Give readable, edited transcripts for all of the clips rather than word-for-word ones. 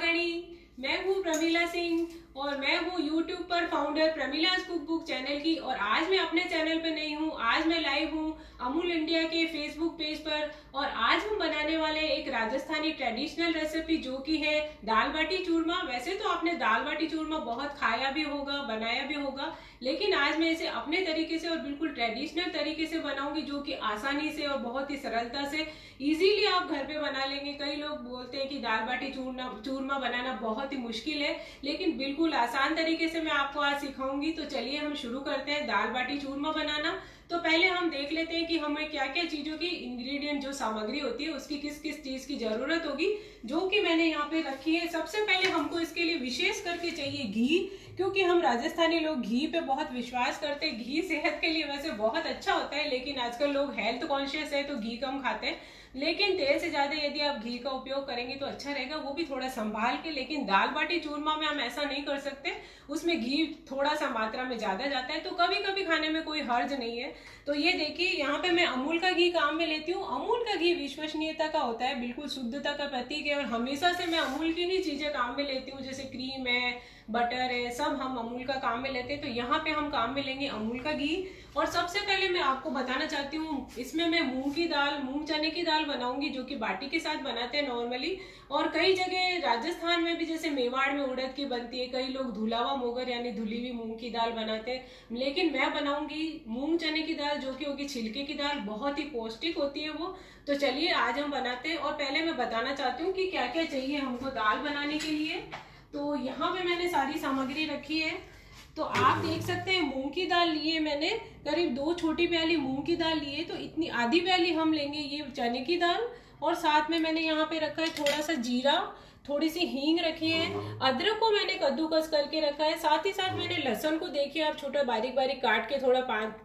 महागणी। मैं हूँ प्रमीला सिंह और मैं हूँ यूट्यूब पर फाउंडर प्रमीला's कुक बुक चैनल की। और आज मैं अपने चैनल पे नहीं हूँ, आज मैं लाइव हूँ अमूल इंडिया के फेसबुक पेज पर। और आज हम बनाने वाले एक राजस्थानी ट्रेडिशनल रेसिपी जो कि है दाल बाटी चूरमा। वैसे तो आपने दाल बाटी चूरमा बहुत खाया भी होगा, बनाया भी होगा, लेकिन आज मैं इसे अपने तरीके से और बिल्कुल ट्रेडिशनल तरीके से बनाऊंगी, जो कि आसानी से और बहुत ही सरलता से इजीली आप घर पे बना लेंगे। कई लोग बोलते हैं कि दाल बाटी चूरमा बनाना बहुत ही मुश्किल है, लेकिन बिल्कुल आसान तरीके से मैं आपको आज सिखाऊंगी। तो चलिए हम शुरू करते हैं दाल बाटी चूरमा बनाना। तो पहले हम देख लेते हैं कि हमें क्या क्या चीजों की इंग्रेडिएंट जो सामग्री होती है उसकी किस किस चीज की जरूरत होगी, जो कि मैंने यहाँ पे रखी है। सबसे पहले हमको इसके लिए विशेष करके चाहिए घी, क्योंकि हम राजस्थानी लोग घी पे बहुत विश्वास करते हैं। घी सेहत के लिए वैसे बहुत अच्छा होता है, लेकिन आजकल लोग हेल्थ कॉन्शियस है तो घी कम खाते हैं। लेकिन तेल से ज्यादा यदि आप घी का उपयोग करेंगे तो अच्छा रहेगा, वो भी थोड़ा संभाल के। लेकिन दाल बाटी चूरमा में हम ऐसा नहीं कर सकते, उसमें घी थोड़ा सा मात्रा में ज्यादा जाता है, तो कभी कभी खाने में कोई हर्ज नहीं है। तो ये देखिए यहाँ पे मैं अमूल का घी काम में लेती हूँ। अमूल का घी विश्वसनीयता का होता है, बिल्कुल शुद्धता का प्रतीक है। और हमेशा से मैं अमूल की ही चीजें काम में लेती हूँ, जैसे क्रीम है, बटर है, सब हम अमूल का काम में लेते हैं। तो यहाँ पे हम काम में लेंगे अमूल का घी। और सबसे पहले मैं आपको बताना चाहती हूँ, इसमें मैं मूंग चने की दाल बनाऊंगी, जो कि बाटी के साथ बनाते हैं नॉर्मली। और कई जगह राजस्थान में भी, जैसे मेवाड़ में उड़द की बनती है, कई लोग धुलावा मोगर यानी धुली हुई मूंग की दाल बनाते हैं, लेकिन मैं बनाऊंगी मूंग चने की दाल, जो कि होगी छिलके की दाल, बहुत ही पौष्टिक होती है वो। तो चलिए आज हम बनाते हैं। और पहले मैं बताना चाहती हूँ कि क्या क्या चाहिए हमको दाल बनाने के लिए। तो यहाँ पे मैंने सारी सामग्री रखी है। तो आप देख सकते हैं मूंग की दाल लिए मैंने, करीब 2 छोटी प्याली मूंग की दाल लिए, तो इतनी आधी प्याली हम लेंगे ये चने की दाल। और साथ में मैंने यहाँ पे रखा है थोड़ा सा जीरा, थोड़ी सी हींग रखी है, अदरक को मैंने कद्दूकस करके रखा है, साथ ही साथ मैंने लहसुन को देखिए आप छोटा बारीक बारीक काट के, थोड़ा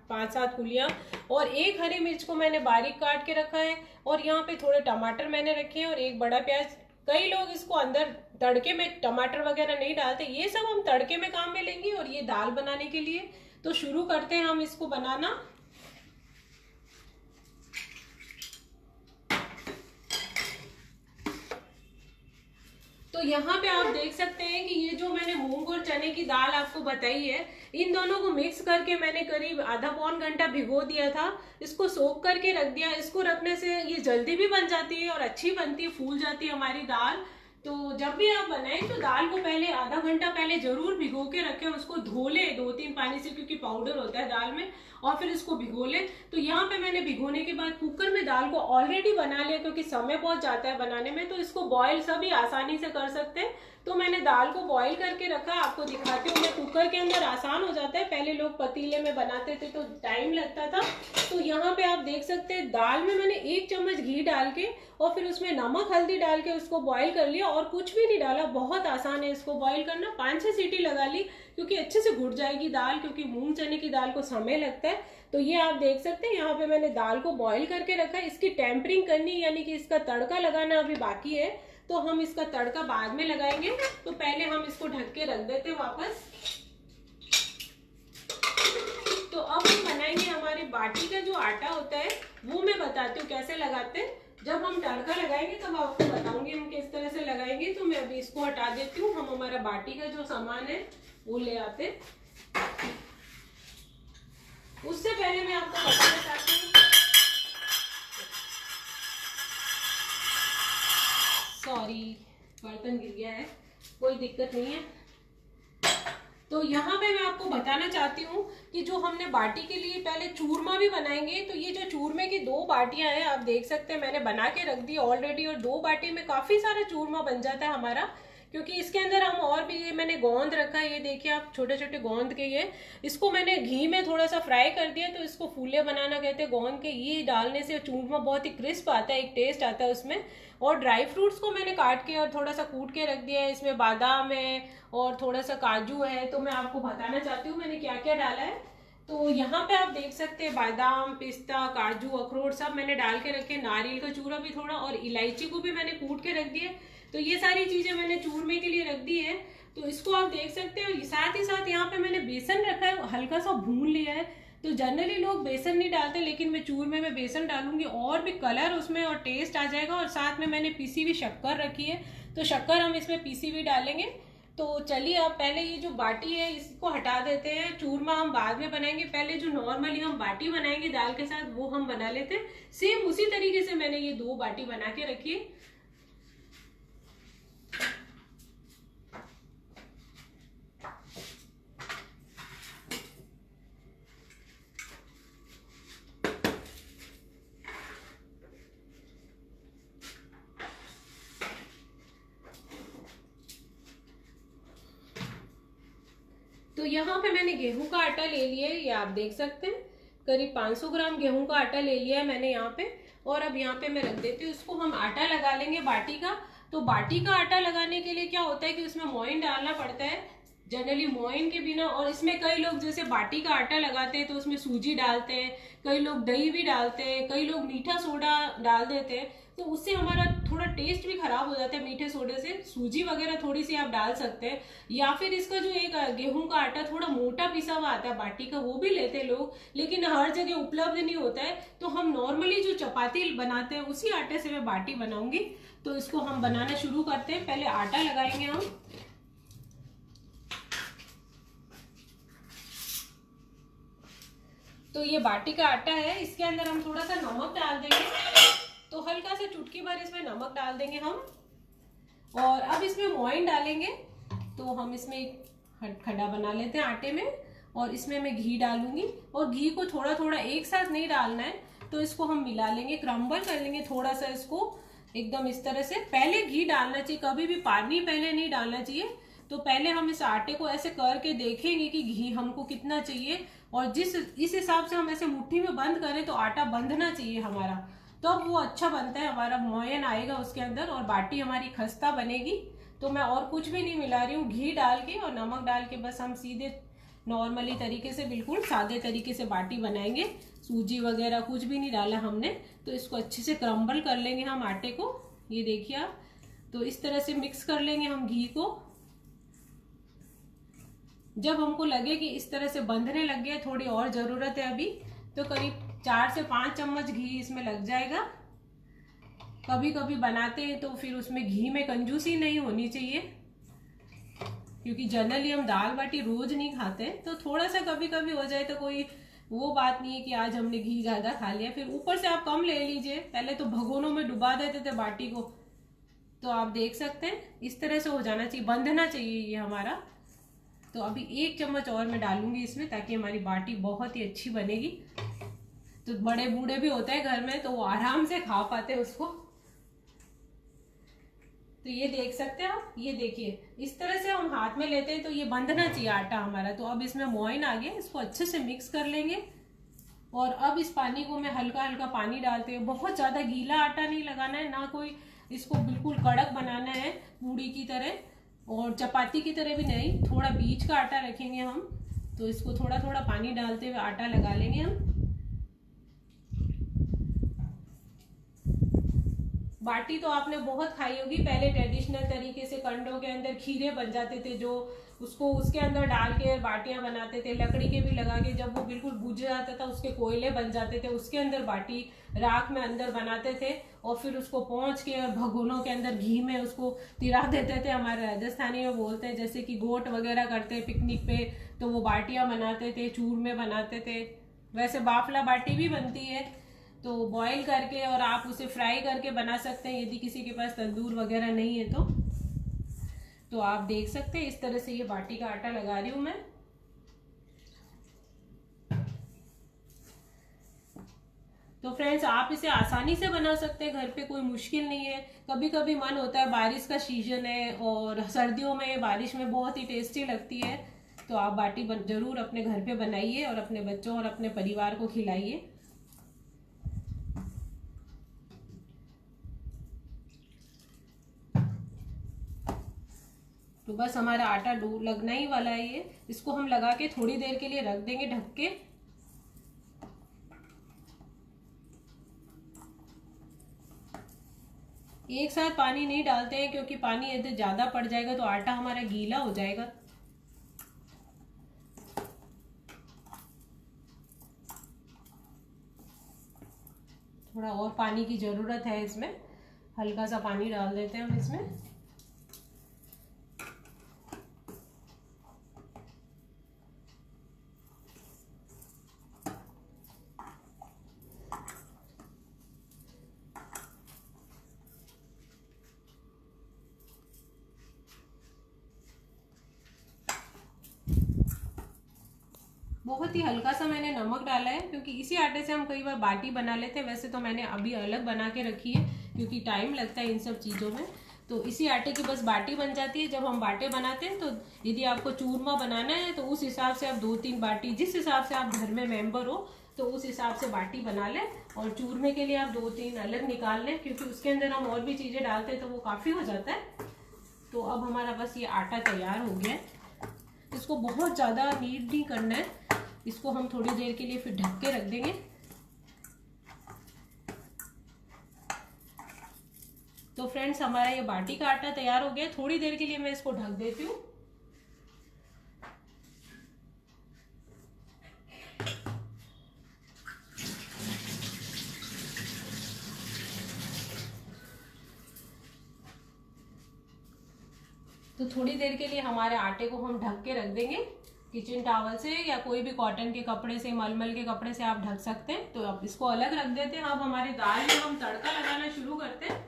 5-7 कुलियां, और एक हरी मिर्च को मैंने बारीक काट के रखा है। और यहाँ पे थोड़े टमाटर मैंने रखे हैं और एक बड़ा प्याज। कई लोग इसको अंदर तड़के में टमाटर वगैरह नहीं डालते, ये सब हम तड़के में काम में लेंगे और ये दाल बनाने के लिए। तो शुरू करते हैं हम इसको बनाना। तो यहाँ पे आप देख सकते हैं कि ये जो मैंने मूंग और चने की दाल आपको बताई है, इन दोनों को मिक्स करके मैंने करीब आधा पौन घंटा भिगो दिया था। इसको सोख करके रख दिया। इसको रखने से ये जल्दी भी बन जाती है और अच्छी बनती है, फूल जाती है हमारी दाल। तो जब भी आप बनाएं तो दाल को पहले आधा घंटा पहले जरूर भिगो के रखें, उसको धो ले 2-3 पानी से, क्योंकि पाउडर होता है दाल में, और फिर इसको भिगो ले। तो यहाँ पे मैंने भिगोने के बाद कुकर में दाल को ऑलरेडी बना लिया, क्योंकि समय बहुत जाता है बनाने में, तो इसको बॉयल सभी आसानी से कर सकते हैं। तो मैंने दाल को बॉईल करके रखा, आपको दिखाती हूँ मैं। कुकर के अंदर आसान हो जाता है, पहले लोग पतीले में बनाते थे तो टाइम लगता था। तो यहाँ पे आप देख सकते हैं दाल में मैंने 1 चम्मच घी डाल के और फिर उसमें नमक हल्दी डाल के उसको बॉईल कर लिया, और कुछ भी नहीं डाला। बहुत आसान है इसको बॉईल करना। 5-6 सीटी लगा ली, क्योंकि अच्छे से घुट जाएगी दाल, क्योंकि मूंग चने की दाल को समय लगता है। तो ये आप देख सकते हैं यहाँ पे मैंने दाल को बॉईल करके रखा है। इसकी टेम्परिंग करनी, यानी कि इसका तड़का लगाना अभी बाकी है, तो हम इसका तड़का बाद में लगाएंगे। तो पहले हम इसको ढक के रख देते हैं वापस। तो अब हम बनाएंगे हमारे बाटी का जो आटा होता है, वो मैं बताती हूँ कैसे लगाते हैं। जब हम तड़का लगाएंगे तब आपको बताऊंगी हम किस तरह से लगाएंगे। तो मैं अभी इसको हटा देती हूँ। हम हमारा बाटी का जो सामान है वो ले आते। उससे पहले मैं आपको बताना चाहती हूँ, सॉरी बर्तन गिर गया है, कोई दिक्कत नहीं है। तो यहाँ पे मैं आपको बताना चाहती हूँ कि जो हमने बाटी के लिए पहले चूरमा भी बनाएंगे। तो ये जो चूरमे की 2 बाटियां हैं, आप देख सकते हैं मैंने बना के रख दी ऑलरेडी, और 2 बाटी में काफी सारा चूरमा बन जाता है हमारा, क्योंकि इसके अंदर हम और भी, ये मैंने गोंद रखा है, ये देखिए आप छोटे छोटे गोंद के, ये इसको मैंने घी में थोड़ा सा फ्राई कर दिया, तो इसको फूले बनाना कहते हैं गोंद के। ये डालने से चूरमा बहुत ही क्रिस्प आता है, एक टेस्ट आता है उसमें। और ड्राई फ्रूट्स को मैंने काट के और थोड़ा सा कूट के रख दिया है। इसमें बादाम है और थोड़ा सा काजू है। तो मैं आपको बताना चाहती हूँ मैंने क्या क्या डाला है। तो यहाँ पे आप देख सकते हैं बादाम, पिस्ता, काजू, अखरोट सब मैंने डाल के रखे। नारियल का चूरा भी थोड़ा, और इलायची को भी मैंने कूट के रख दिया। तो ये सारी चीजें मैंने चूरमे के लिए रख दी है। तो इसको आप देख सकते हो। साथ ही साथ यहाँ पे मैंने बेसन रखा है, हल्का सा भून लिया है। तो जनरली लोग बेसन नहीं डालते, लेकिन मैं चूरमे में बेसन डालूंगी और भी कलर उसमें और टेस्ट आ जाएगा। और साथ में मैंने पिसी हुई शक्कर रखी है। तो शक्कर हम इसमें पीसी हुई डालेंगे। तो चलिए अब पहले ये जो बाटी है इसको हटा देते हैं, चूरमा हम बाद में बनाएंगे, पहले जो नॉर्मली हम बाटी बनाएंगे दाल के साथ वो हम बना लेते हैं। सेम उसी तरीके से मैंने ये 2 बाटी बना के रखी है। तो यहाँ पे मैंने गेहूं का आटा ले लिया है, ये आप देख सकते हैं करीब 500 ग्राम गेहूं का आटा ले लिया है मैंने यहाँ पे। और अब यहाँ पे मैं रख देती हूँ, इसको हम आटा लगा लेंगे बाटी का। तो बाटी का आटा लगाने के लिए क्या होता है कि उसमें मोइन डालना पड़ता है जनरली, मोइन के बिना। और इसमें कई लोग जैसे बाटी का आटा लगाते हैं तो उसमें सूजी डालते हैं, कई लोग दही भी डालते हैं, कई लोग मीठा सोडा डाल देते हैं, तो उससे हमारा थोड़ा टेस्ट भी खराब हो जाता है मीठे सोडे से। सूजी वगैरह थोड़ी सी आप डाल सकते हैं, या फिर इसका जो एक गेहूं का आटा थोड़ा मोटा पिसा हुआ आता है बाटी का, वो भी लेते हैं लोग, लेकिन हर जगह उपलब्ध नहीं होता है। तो हम नॉर्मली जो चपाती बनाते हैं उसी आटे से मैं बाटी बनाऊंगी। तो इसको हम बनाना शुरू करते हैं। पहले आटा लगाएंगे हम। तो ये बाटी का आटा है, इसके अंदर हम थोड़ा सा नमक डाल देंगे। तो हल्का सा चुटकी भर इसमें नमक डाल देंगे हम। और अब इसमें मोइन डालेंगे। तो हम इसमें एक खड्डा बना लेते हैं आटे में, और इसमें मैं घी डालूंगी। और घी को थोड़ा थोड़ा एक साथ नहीं डालना है, तो इसको हम मिला लेंगे, क्रम्बल कर लेंगे थोड़ा सा इसको एकदम इस तरह से। पहले घी डालना चाहिए, कभी भी पानी पहले नहीं डालना चाहिए। तो पहले हम इस आटे को ऐसे करके देखेंगे कि घी हमको कितना चाहिए, और इस हिसाब से हम ऐसे मुट्ठी में बंद करें तो आटा बंधना चाहिए हमारा, तब वो अच्छा बनता है, हमारा मोयन आएगा उसके अंदर और बाटी हमारी खस्ता बनेगी। तो मैं और कुछ भी नहीं मिला रही हूँ, घी डाल के और नमक डाल के बस हम सीधे नॉर्मली तरीके से बिल्कुल सादे तरीके से बाटी बनाएंगे। सूजी वगैरह कुछ भी नहीं डाला हमने। तो इसको अच्छे से क्रम्बल कर लेंगे हम आटे को, ये देखिए आप। तो इस तरह से मिक्स कर लेंगे हम घी को। जब हमको लगे कि इस तरह से बंधने लग गया, थोड़ी और जरूरत है अभी, तो करीब 4 से 5 चम्मच घी इसमें लग जाएगा। कभी कभी बनाते हैं तो फिर उसमें घी में कंजूसी नहीं होनी चाहिए, क्योंकि जनरली हम दाल बाटी रोज नहीं खाते हैं। तो थोड़ा सा कभी कभी हो जाए तो कोई वो बात नहीं है कि आज हमने घी ज्यादा खा लिया, फिर ऊपर से आप कम ले लीजिए। पहले तो भगोनों में डुबा देते थे बाटी को, तो आप देख सकते हैं इस तरह से हो जाना चाहिए, बंधना चाहिए ये हमारा। तो अभी 1 चम्मच और मैं डालूंगी इसमें, ताकि हमारी बाटी बहुत ही अच्छी बनेगी। तो बड़े बूढ़े भी होते हैं घर में, तो वो आराम से खा पाते हैं उसको। तो ये देख सकते हैं आप, ये देखिए इस तरह से हम हाथ में लेते हैं तो ये बंधना चाहिए आटा हमारा। तो अब इसमें मोइन आ गया, इसको अच्छे से मिक्स कर लेंगे। और अब इस पानी को मैं हल्का हल्का पानी डालते हैं, बहुत ज्यादा गीला आटा नहीं लगाना है, ना कोई इसको बिल्कुल कड़क बनाना है पूड़ी की तरह और चपाती की तरह भी नहीं, थोड़ा बीच का आटा रखेंगे हम। तो इसको थोड़ा थोड़ा पानी डालते हुए आटा लगा लेंगे हम। बाटी तो आपने बहुत खाई होगी, पहले ट्रेडिशनल तरीके से कंडों के अंदर खीरे बन जाते थे, जो उसको उसके अंदर डाल के बाटियां बनाते थे, लकड़ी के भी लगा के। जब वो बिल्कुल बुझ जाता था उसके कोयले बन जाते थे, उसके अंदर बाटी राख में अंदर बनाते थे, और फिर उसको पोंछ के और भगोनों के अंदर घी में उसको तिरा देते थे। हमारे राजस्थानी में बोलते हैं, जैसे कि गोट वगैरह करते हैं पिकनिक पे, तो वो बाटियां बनाते थे, चूरमे बनाते थे। वैसे बाफला बाटी भी बनती है, तो बॉईल करके और आप उसे फ्राई करके बना सकते हैं, यदि किसी के पास तंदूर वगैरह नहीं है तो आप देख सकते हैं इस तरह से ये बाटी का आटा लगा रही हूं मैं। तो फ्रेंड्स आप इसे आसानी से बना सकते हैं, घर पे कोई मुश्किल नहीं है। कभी कभी मन होता है, बारिश का सीजन है और सर्दियों में बारिश में बहुत ही टेस्टी लगती है, तो आप बाटी जरूर अपने घर पे बनाइए और अपने बच्चों और अपने परिवार को खिलाइए। तो बस हमारा आटा डो लगना ही वाला है ये, इसको हम लगा के थोड़ी देर के लिए रख देंगे ढक के। एक साथ पानी नहीं डालते हैं, क्योंकि पानी यदि ज्यादा पड़ जाएगा तो आटा हमारा गीला हो जाएगा। थोड़ा और पानी की जरूरत है इसमें, हल्का सा पानी डाल देते हैं हम इसमें। बहुत ही हल्का सा मैंने नमक डाला है, क्योंकि इसी आटे से हम कई बार बाटी बना लेते हैं। वैसे तो मैंने अभी अलग बना के रखी है क्योंकि टाइम लगता है इन सब चीज़ों में। तो इसी आटे की बस बाटी बन जाती है। जब हम बाटे बनाते हैं तो यदि आपको चूरमा बनाना है तो उस हिसाब से आप 2-3 बाटी, जिस हिसाब से आप घर में मेंबर हो तो उस हिसाब से बाटी बना लें। और चूरमे के लिए आप 2-3 अलग निकाल लें, क्योंकि उसके अंदर हम और भी चीज़ें डालते हैं तो वो काफ़ी हो जाता है। तो अब हमारा बस ये आटा तैयार हो गया है। इसको बहुत ज़्यादा नीड नहीं करना है, इसको हम थोड़ी देर के लिए फिर ढक के रख देंगे। तो फ्रेंड्स, हमारा ये बाटी का आटा तैयार हो गया। थोड़ी देर के लिए मैं इसको ढक देती हूँ। तो थोड़ी देर के लिए हमारे आटे को हम ढक के रख देंगे। किचन टॉवल से या कोई भी कॉटन के कपड़े से, मलमल के कपड़े से आप ढक सकते हैं। तो अब इसको अलग रख देते हैं। अब हमारी दाल में हम तड़का लगाना शुरू करते हैं।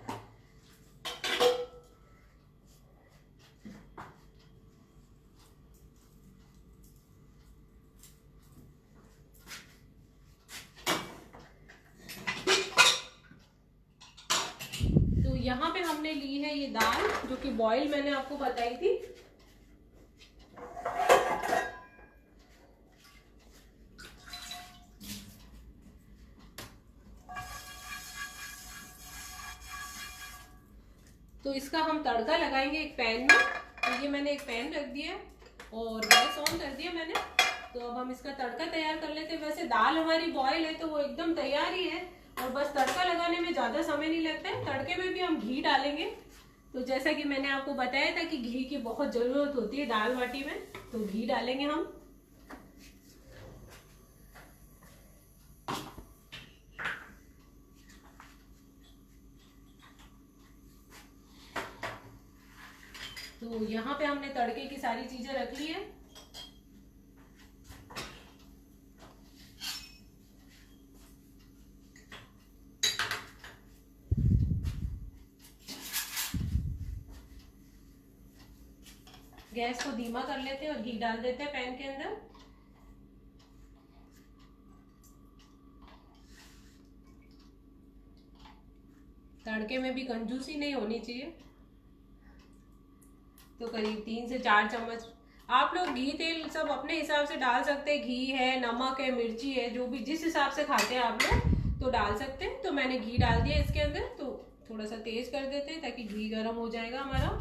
तो यहाँ पे हमने ली है ये दाल, जो कि बॉईल मैंने आपको बताई थी। तो इसका हम तड़का लगाएंगे एक पैन में। तो ये मैंने एक पैन रख दिया और गैस ऑन कर दिया मैंने। तो अब हम इसका तड़का तैयार कर लेते हैं। वैसे दाल हमारी बॉयल है तो वो एकदम तैयार ही है, और बस तड़का लगाने में ज़्यादा समय नहीं लगता है। तड़के में भी हम घी डालेंगे। तो जैसा कि मैंने आपको बताया था कि घी की बहुत ज़रूरत होती है दाल बाटी में, तो घी डालेंगे हम। तो यहाँ पे हमने तड़के की सारी चीजें रख ली है। गैस को धीमा कर लेते हैं और घी डाल देते हैं पैन के अंदर। तड़के में भी कंजूसी नहीं होनी चाहिए। तो करीब 3 से 4 चम्मच आप लोग घी तेल सब अपने हिसाब से डाल सकते हैं। घी है, नमक है, मिर्ची है, जो भी जिस हिसाब से खाते हैं आप लोग तो डाल सकते हैं। तो मैंने घी डाल दिया इसके अंदर। तो थोड़ा सा तेज कर देते हैं ताकि घी गर्म हो जाएगा हमारा।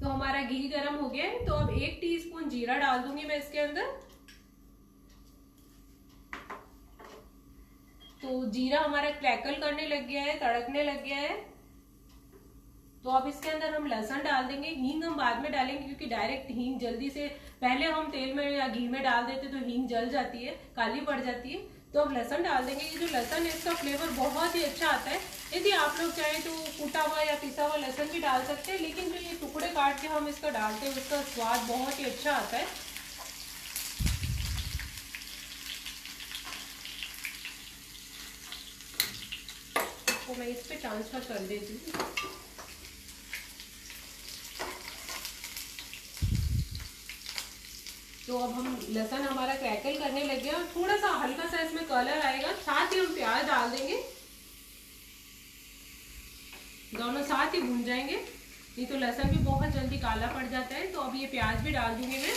तो हमारा घी गरम हो गया है। तो अब 1 टीस्पून जीरा डाल दूंगी मैं इसके अंदर। तो जीरा हमारा क्रैकल करने लग गया है, तड़कने लग गया है। तो अब इसके अंदर हम लहसुन डाल देंगे। हींग हम बाद में डालेंगे, क्योंकि डायरेक्ट हींग जल्दी से पहले हम तेल में या घी में डाल देते तो हींग जल जाती है, काली पड़ जाती है। तो अब लहसुन डाल देंगे। ये जो लहसुन है इसका फ्लेवर बहुत ही अच्छा आता है। यदि आप लोग चाहें तो कूटा हुआ या पिसा हुआ लहसुन भी डाल सकते हैं, लेकिन जो ये टुकड़े काट के हम इसका डालते हैं उसका स्वाद बहुत ही अच्छा आता है। तो मैं इस पे ट्रांसफर कर देती हूँ। तो अब हम लहसुन हमारा क्रैकल करने लग गया और थोड़ा सा हल्का सा इसमें कलर आएगा। साथ ही हम प्याज डाल देंगे, दोनों साथ ही भून जाएंगे, नहीं तो लहसुन भी बहुत जल्दी काला पड़ जाता है। तो अब ये प्याज भी डाल दूंगी मैं।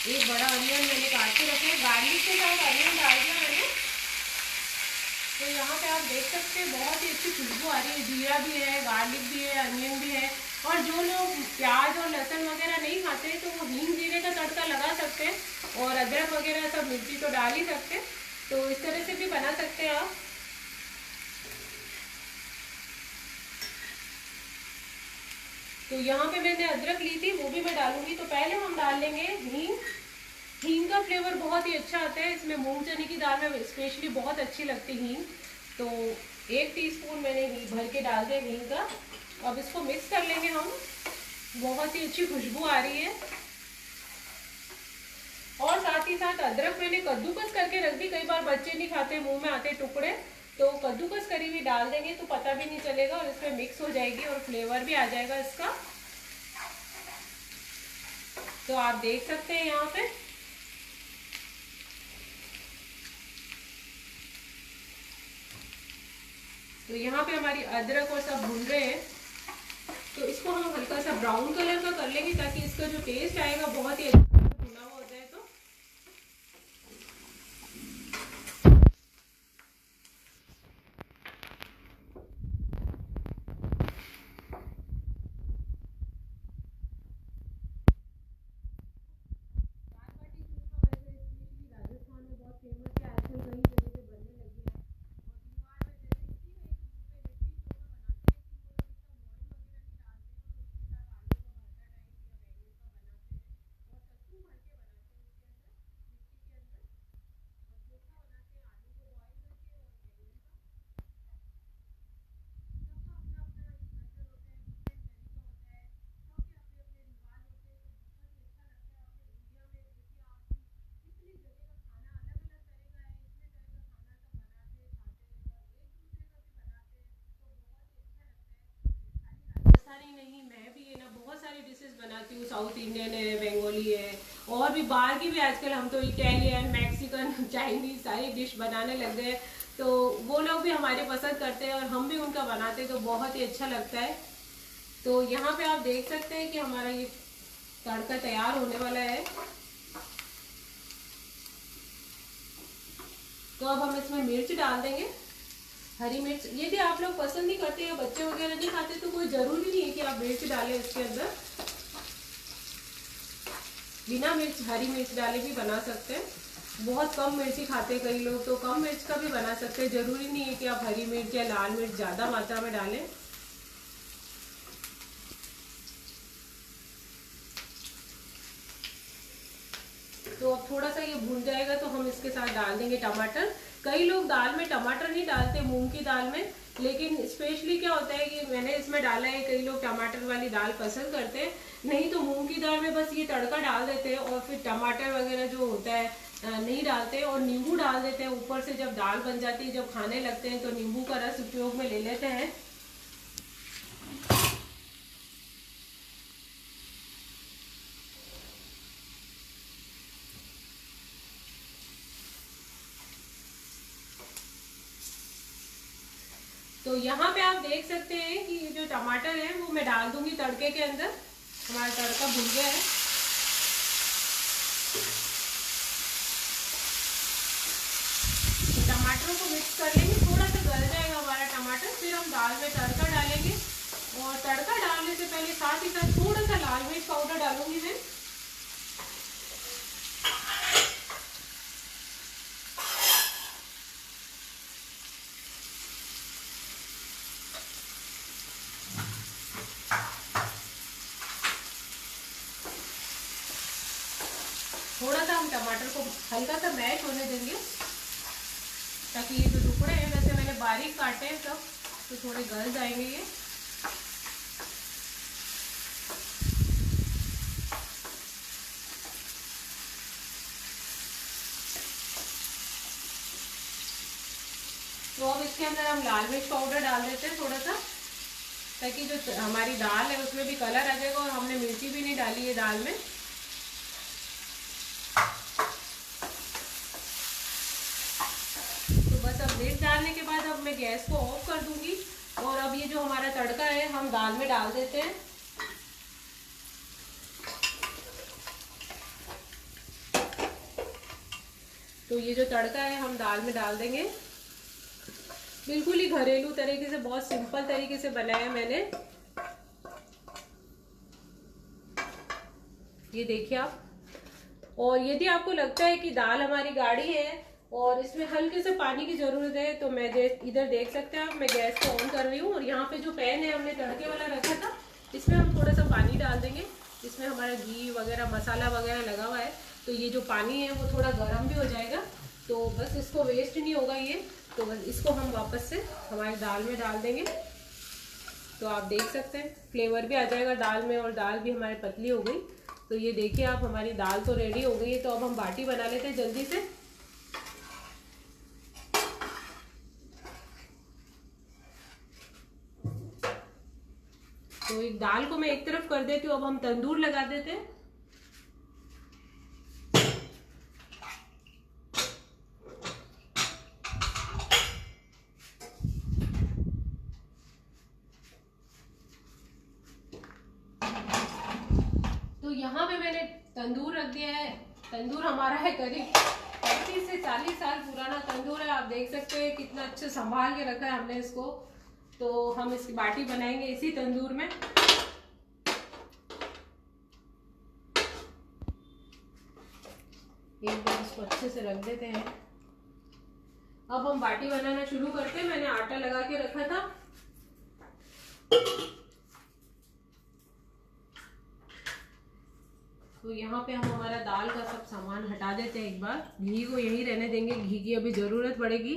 एक बड़ा अनियन मैंने काट के रखा है, गार्लिक के साथ अनियन डाल दिया मैंने। तो यहाँ पे आप देख सकते हैं बहुत ही अच्छी खुशबू आ रही है। जीरा भी है, गार्लिक भी है, अनियन भी है। और जो लोग प्याज और लहसुन वगैरह नहीं खाते तो वो हींग जीरे का तड़का लगा सकते हैं, और अदरक वगैरह सब मिर्ची तो डाल ही सकते हैं। तो इस तरह से भी बना सकते हैं आप। तो यहाँ पे मैंने अदरक ली थी, वो भी मैं डालूंगी। तो पहले हम डाल लेंगे हींग। हींग का फ्लेवर बहुत ही अच्छा आता है इसमें। मूंग चने की दाल में स्पेशली बहुत अच्छी लगती है हींग। तो 1 टीस्पून मैंने भर के डाल दिया हींग का। अब इसको मिक्स कर लेंगे हम। बहुत ही अच्छी खुशबू आ रही है। और साथ ही साथ अदरक मैंने कद्दूकस करके रख दी, कई बार बच्चे नहीं खाते, मुंह में आते टुकड़े, तो कद्दूकस करी हुई डाल देंगे तो पता भी नहीं चलेगा और इसमें मिक्स हो जाएगी और फ्लेवर भी आ जाएगा इसका। तो आप देख सकते हैं यहाँ पे। तो यहाँ पे हमारी अदरक और सब भून रहे हैं, तो इसको हम हल्का सा ब्राउन कलर का कर लेंगे ताकि इसका जो टेस्ट आएगा बहुत ही अच्छा भुना हुआ हो जाए। तो राजस्थान में बहुत फेमस है, आजकल कई जगह पे बनने लगी है। राजस्थानी नहीं, मैं भी है ना बहुत सारी डिशेस बनाती हूँ, साउथ इंडियन है, बंगाली है, और भी बाहर की भी। आजकल हम तो इटालियन, मैक्सिकन, चाइनीज सारी डिश बनाने लग गए, तो वो लोग भी हमारे पसंद करते हैं और हम भी उनका बनाते हैं, तो बहुत ही अच्छा लगता है। तो यहाँ पे आप देख सकते हैं कि हमारा ये तड़का तैयार होने वाला है। तो अब हम इसमें मिर्च डाल देंगे, हरी मिर्च। यदि आप लोग पसंद नहीं करते या बच्चे वगैरह नहीं खाते तो कोई जरूरी नहीं है कि आप मिर्च डालें इसके अंदर, बिना मिर्च हरी मिर्च डाले भी बना सकते हैं। बहुत कम मिर्ची खाते कई लोग, तो कम मिर्च का भी बना सकते हैं, जरूरी नहीं है कि आप हरी मिर्च या लाल मिर्च ज्यादा मात्रा में डालें। तो अब थोड़ा सा ये भून जाएगा तो हम इसके साथ डाल देंगे टमाटर। कई लोग दाल में टमाटर नहीं डालते, मूंग की दाल में, लेकिन स्पेशली क्या होता है कि मैंने इसमें डाला है, कई लोग टमाटर वाली दाल पसंद करते हैं, नहीं तो मूंग की दाल में बस ये तड़का डाल देते हैं और फिर टमाटर वगैरह जो होता है नहीं डालते, और नींबू डाल देते हैं ऊपर से। जब दाल बन जाती है, जब खाने लगते हैं, तो नींबू का रस उपयोग में ले लेते हैं। तो यहाँ पे आप देख सकते हैं कि ये जो टमाटर है वो मैं डाल दूंगी तड़के के अंदर। हमारा तड़का भुन गया है। तो टमाटरों को मिक्स कर लेंगे, थोड़ा सा गल जाएगा हमारा टमाटर, फिर हम दाल में तड़का डालेंगे। और तड़का डालने से पहले साथ ही साथ थोड़ा सा लाल मिर्च पाउडर डालूंगी मैं। थोड़ा सा हम टमाटर को हल्का सा मैश होने देंगे ताकि ये जो टुकड़े हैं, वैसे मैंने बारीक काटे हैं सब, तो थोड़े गल जाएंगे ये। तो अब इसके अंदर हम लाल मिर्च पाउडर डाल देते हैं थोड़ा सा, ताकि जो हमारी दाल है उसमें भी कलर आ जाएगा, और हमने मिर्ची भी नहीं डाली है दाल में। तो बस अब मिर्च डालने के बाद अब मैं गैस को ऑफ कर दूंगी, और अब ये जो हमारा तड़का है हम दाल में डाल देते हैं। तो ये जो तड़का है हम दाल में डाल देंगे। बिल्कुल ही घरेलू तरीके से, बहुत सिंपल तरीके से बनाया मैंने। ये देखिए आप। और यदि आपको लगता है कि दाल हमारी गाढ़ी है और इसमें हल्के से पानी की जरूरत है, तो मैं इधर देख सकते हैं आप, मैं गैस को ऑन कर रही हूँ, और यहाँ पे जो पैन है हमने तड़के वाला रखा था, इसमें हम थोड़ा सा पानी डाल देंगे। इसमें हमारा घी वगैरह मसाला वगैरह लगा हुआ है, तो ये जो पानी है वो थोड़ा गर्म भी हो जाएगा, तो बस इसको वेस्ट नहीं होगा ये। तो बस इसको हम वापस से हमारी दाल में डाल देंगे। तो आप देख सकते हैं फ्लेवर भी आ जाएगा दाल में और दाल भी हमारी पतली हो गई। तो ये देखिए आप, हमारी दाल तो रेडी हो गई है। तो अब हम बाटी बना लेते हैं जल्दी से। तो एक दाल को मैं एक तरफ कर देती हूँ, अब हम तंदूर लगा देते हैं। तो यहाँ पे मैंने तंदूर रख दिया है। तंदूर हमारा है करीब 35 से 40 साल पुराना तंदूर है। आप देख सकते हैं कितना अच्छे संभाल के रखा है हमने इसको। तो हम इसकी बाटी बनाएंगे इसी तंदूर में। एक बार इसको अच्छे से रख देते हैं। अब हम बाटी बनाना शुरू करते हैं। मैंने आटा लगा के रखा था। तो यहाँ पे हम हमारा दाल का सब सामान हटा देते हैं। एक बार घी को यही रहने देंगे, घी की अभी जरूरत पड़ेगी।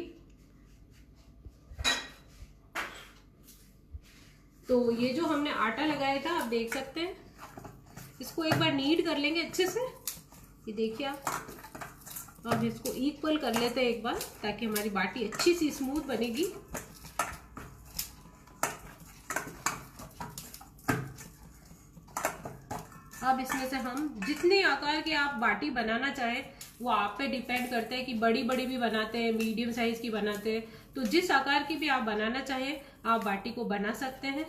तो ये जो हमने आटा लगाया था आप देख सकते हैं, इसको एक बार नीड कर लेंगे अच्छे से। ये देखिए आप, अब इसको इक्वल कर लेते हैं एक बार, ताकि हमारी बाटी अच्छी सी स्मूथ बनेगी। अब इसमें से हम जितने आकार के आप बाटी बनाना चाहें वो आप पे डिपेंड करते हैं कि बड़ी बड़ी भी बनाते हैं, मीडियम साइज की बनाते हैं। तो जिस आकार की भी आप बनाना चाहें आप बाटी को बना सकते हैं।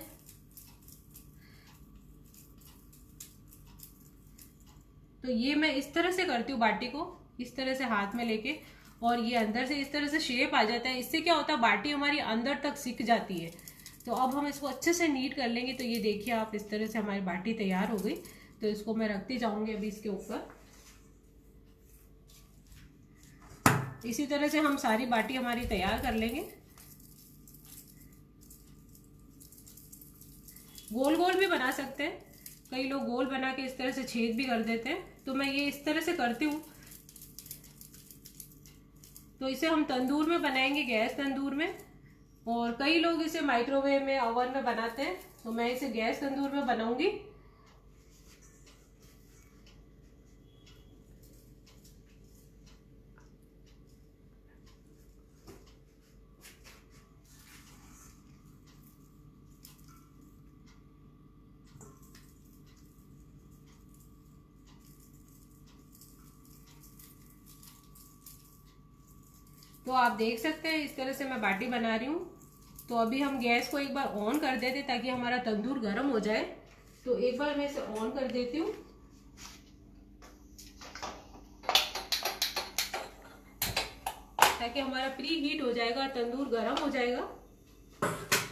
तो ये मैं इस तरह से करती हूँ बाटी को, इस तरह से हाथ में लेके, और ये अंदर से इस तरह से शेप आ जाता है। इससे क्या होता है, बाटी हमारी अंदर तक सिक जाती है। तो अब हम इसको अच्छे से नीट कर लेंगे। तो ये देखिए आप, इस तरह से हमारी बाटी तैयार हो गई। तो इसको मैं रखती जाऊंगी अभी इसके ऊपर। इसी तरह से हम सारी बाटी हमारी तैयार कर लेंगे। गोल गोल भी बना सकते हैं, कई लोग गोल बना के इस तरह से छेद भी कर देते हैं। तो मैं ये इस तरह से करती हूँ। तो इसे हम तंदूर में बनाएंगे, गैस तंदूर में, और कई लोग इसे माइक्रोवेव में, ओवन में बनाते हैं। तो मैं इसे गैस तंदूर में बनाऊंगी। तो आप देख सकते हैं इस तरह से मैं बाटी बना रही हूँ। तो अभी हम गैस को एक बार ऑन कर देते ताकि हमारा तंदूर गर्म हो जाए। तो एक बार मैं इसे ऑन कर देती हूँ। ताकि हमारा प्री हीट हो जाएगा, तंदूर गर्म हो जाएगा।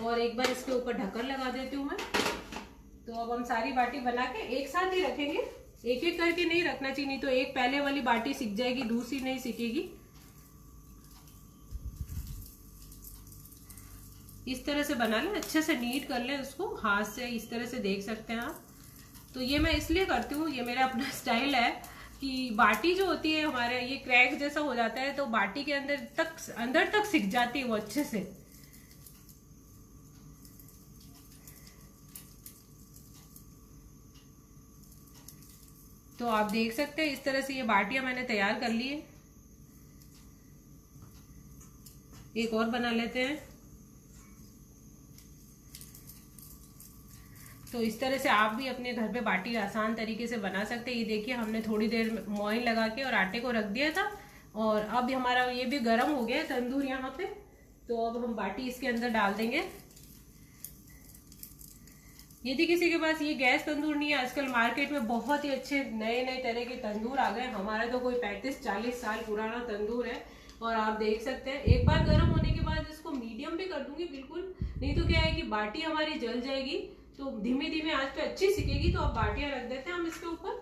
और एक बार इसके ऊपर ढक्कन लगा देती हूँ मैं। तो अब हम सारी बाटी बना के एक साथ ही रखेंगे, एक एक करके नहीं रखना चाहिए, नहीं तो एक पहले वाली बाटी सिक जाएगी, दूसरी नहीं सिकेगी। इस तरह से बना लें, अच्छे से नीट कर लें उसको हाथ से, इस तरह से देख सकते हैं आप। तो ये मैं इसलिए करती हूँ, ये मेरा अपना स्टाइल है कि बाटी जो होती है हमारे, ये क्रैक जैसा हो जाता है तो बाटी के अंदर तक सिक जाती है वो अच्छे से। तो आप देख सकते हैं इस तरह से ये बाटियां मैंने तैयार कर ली है। एक और बना लेते हैं। तो इस तरह से आप भी अपने घर पे बाटी आसान तरीके से बना सकते हैं। ये देखिए हमने थोड़ी देर मोइन लगा के और आटे को रख दिया था, और अब हमारा ये भी गर्म हो गया है तंदूर यहाँ पे। तो अब हम बाटी इसके अंदर डाल देंगे। यदि किसी के पास ये गैस तंदूर नहीं है, आजकल मार्केट में बहुत ही अच्छे नए नए तरह के तंदूर आ गए। हमारा तो कोई 35-40 साल पुराना तंदूर है। और आप देख सकते हैं एक बार गर्म होने के बाद इसको मीडियम भी कर दूंगी बिल्कुल, नहीं तो क्या है कि बाटी हमारी जल जाएगी। तो धीमे धीमे आंच पे अच्छी सिकेगी। तो अब बाटियां रख देते हैं हम इसके ऊपर।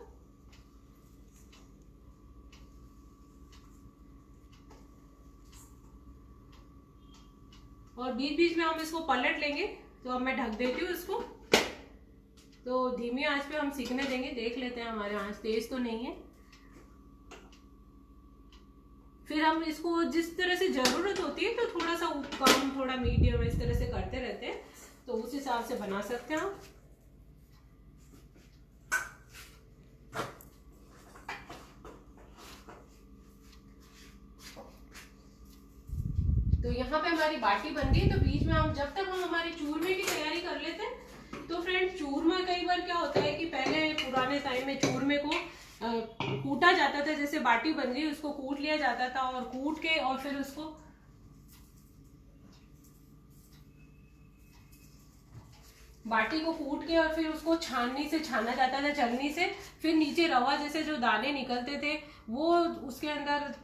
और बीच बीच में हम इसको पलट लेंगे। तो अब मैं ढक देती हूँ इसको। तो धीमी आंच पे हम सिकने देंगे। देख लेते हैं हमारे आंच तेज तो नहीं है। फिर हम इसको जिस तरह से जरूरत होती है, तो थोड़ा सा कम, थोड़ा मीडियम, इस तरह से करते रहते हैं। तो उस हिसाब से बना सकते हैं आप। तो यहाँ पे हमारी बाटी बन गई। तो बीच में हम जब तक हम हमारे चूरमे की तैयारी कर लेते हैं। तो फ्रेंड चूरमा कई बार क्या होता है कि पहले पुराने टाइम में चूरमे को कूटा जाता था, जैसे बाटी बन गई उसको कूट लिया जाता था और कूट के और फिर उसको बाटी को कूट के और फिर उसको छाननी से छाना जाता था, चलनी से। फिर नीचे रवा जैसे जो दाने निकलते थे वो उसके अंदर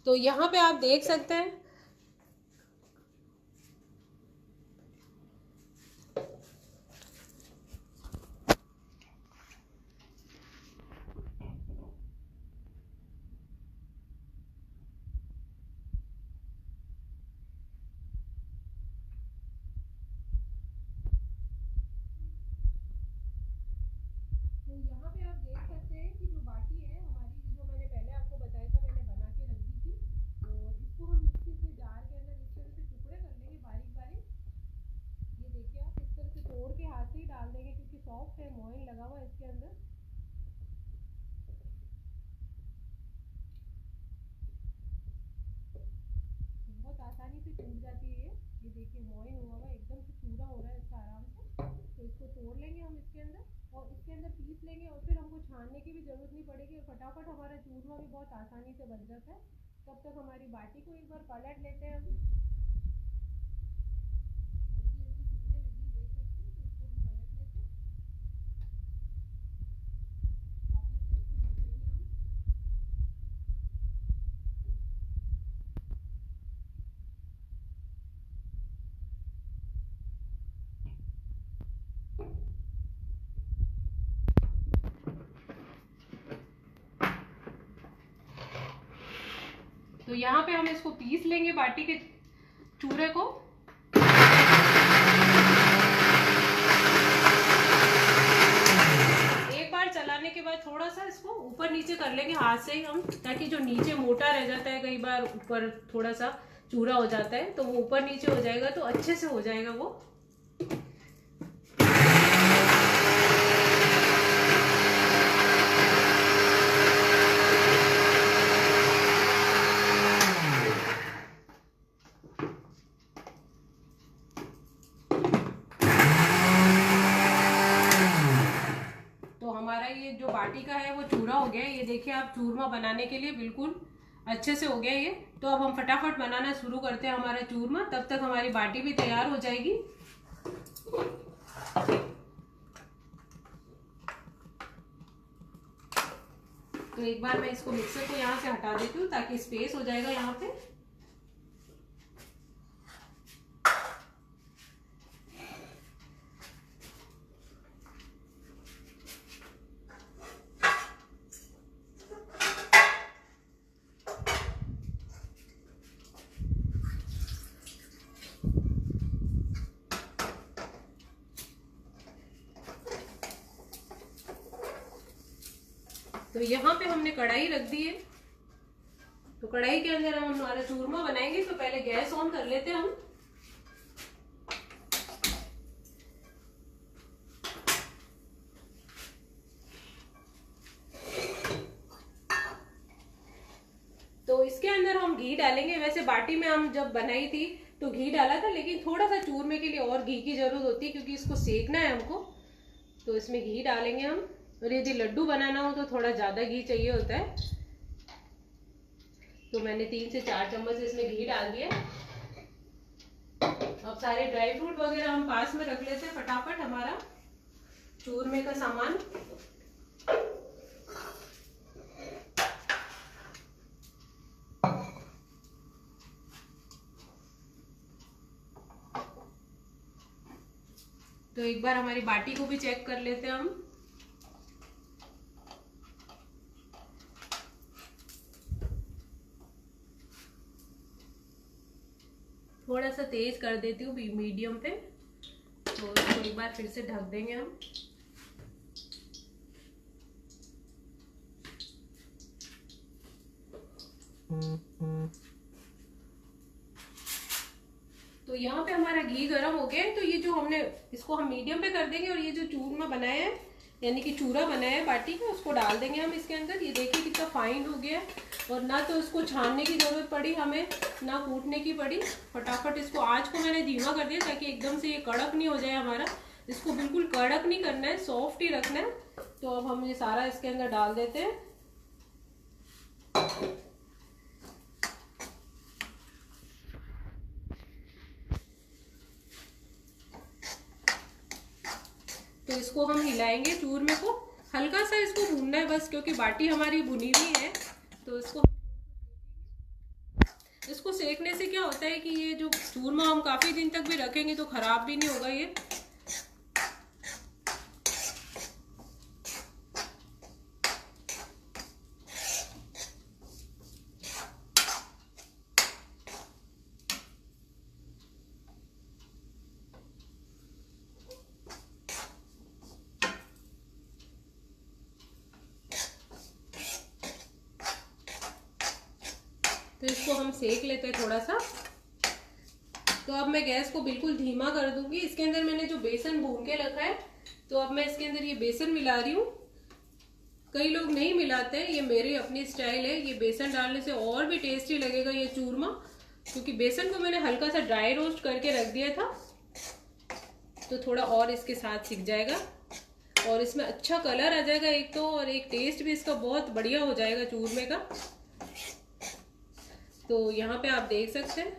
तो यहाँ पे आप देख सकते हैं कि जो बाटी है हमारी, जो मैंने पहले आपको बताया था, मैंने बना के रख दी थी। और इसको हम मिक्सी के जार के अंदर इस तरह से टुकड़े कर लेंगे बारीक बारीक। ये देखिए आप इस तरह से तोड़ के हाथ से ही डाल देंगे क्योंकि सॉफ्ट है, मोइन लगा हुआ है इसके अंदर। बहुत आसानी से टूट जाती है ये देखिए मोइन हुआ हुआ एकदम से चूरा हो रहा है इसका आराम से। तो इसको तोड़ लेंगे हम इसके अंदर और इसके अंदर पीस लेंगे और फिर हमको छानने की भी जरूरत नहीं पड़ेगी और फटाफट हमारा चूरमा भी बहुत आसानी से बन जाता है। तब तक हमारी बाटी को एक बार पलट लेते हैं हम। हल्की हल्की सूखने लगी देख सकते हैं, तो इसको हम पलट लेते हैं। वापस से इसको ढक लेंगे हम। तो यहाँ पे हम इसको पीस लेंगे बाटी के चूरे को। एक बार चलाने के बाद थोड़ा सा इसको ऊपर नीचे कर लेंगे हाथ से ही हम, ताकि जो नीचे मोटा रह जाता है, कई बार ऊपर थोड़ा सा चूरा हो जाता है, तो वो ऊपर नीचे हो जाएगा तो अच्छे से हो जाएगा वो। ये जो बाटी का है वो चूरा हो गया है। ये देखिए आप, चूरमा बनाने के लिए बिल्कुल अच्छे से हो गया ये। तो अब हम फटाफट बनाना शुरू करते हैं हमारा चूरमा, तब तक हमारी बाटी भी तैयार हो जाएगी। तो एक बार मैं इसको मिक्सर को यहाँ से हटा देती हूँ ताकि स्पेस हो जाएगा यहाँ पे। तो यहाँ पे हमने कढ़ाई रख दी है। तो कढ़ाई के अंदर हम हमारा चूरमा बनाएंगे। तो पहले गैस ऑन कर लेते हैं हम। तो इसके अंदर हम घी डालेंगे। वैसे बाटी में हम जब बनाई थी तो घी डाला था, लेकिन थोड़ा सा चूरमे के लिए और घी की जरूरत होती है क्योंकि इसको सेकना है हमको। तो इसमें घी डालेंगे हम। और यदि लड्डू बनाना हो तो थोड़ा ज्यादा घी चाहिए होता है। तो मैंने 3 से 4 चम्मच इसमें घी डाल दिया। अब सारे ड्राई फ्रूट वगैरह हम पास में रख लेते हैं फटाफट, हमारा चूरमे का सामान। तो एक बार हमारी बाटी को भी चेक कर लेते हैं हम। तेज कर देती हूँ मीडियम पे। तो इसको एक बार फिर से ढक देंगे हम। तो यहाँ पे हमारा घी गर्म हो गया है। तो ये जो हमने इसको हम मीडियम पे कर देंगे और ये जो चूरमा बनाया है यानी कि चूरा बनाया है बाटी का उसको डाल देंगे हम इसके अंदर। ये देखिए कितना फाइन हो गया है और ना तो इसको छानने की जरूरत पड़ी हमें ना कूटने की पड़ी। फटाफट इसको आँच को मैंने धीमा कर दिया ताकि एकदम से ये कड़क नहीं हो जाए हमारा। इसको बिल्कुल कड़क नहीं करना है, सॉफ्ट ही रखना है। तो अब हम ये सारा इसके अंदर डाल देते हैं। तो इसको हम हिलाएंगे, चूरमे को हल्का सा इसको भूनना है बस, क्योंकि बाटी हमारी भुनी हुई है। तो इसको सेकने से क्या होता है कि ये जो चूरमा हम काफी दिन तक भी रखेंगे तो खराब भी नहीं होगा ये। तो इसको हम सेक लेते हैं थोड़ा सा। तो अब मैं गैस को बिल्कुल धीमा कर दूंगी। इसके अंदर मैंने जो बेसन भून के रखा है तो अब मैं इसके अंदर ये बेसन मिला रही हूँ। कई लोग नहीं मिलाते हैं, ये मेरी अपनी स्टाइल है। ये बेसन डालने से और भी टेस्टी लगेगा ये चूरमा, क्योंकि बेसन को मैंने हल्का सा ड्राई रोस्ट करके रख दिया था। तो थोड़ा और इसके साथ सिक जाएगा और इसमें अच्छा कलर आ जाएगा एक तो, और एक टेस्ट भी इसका बहुत बढ़िया हो जाएगा चूरमे का। तो यहाँ पे आप देख सकते हैं।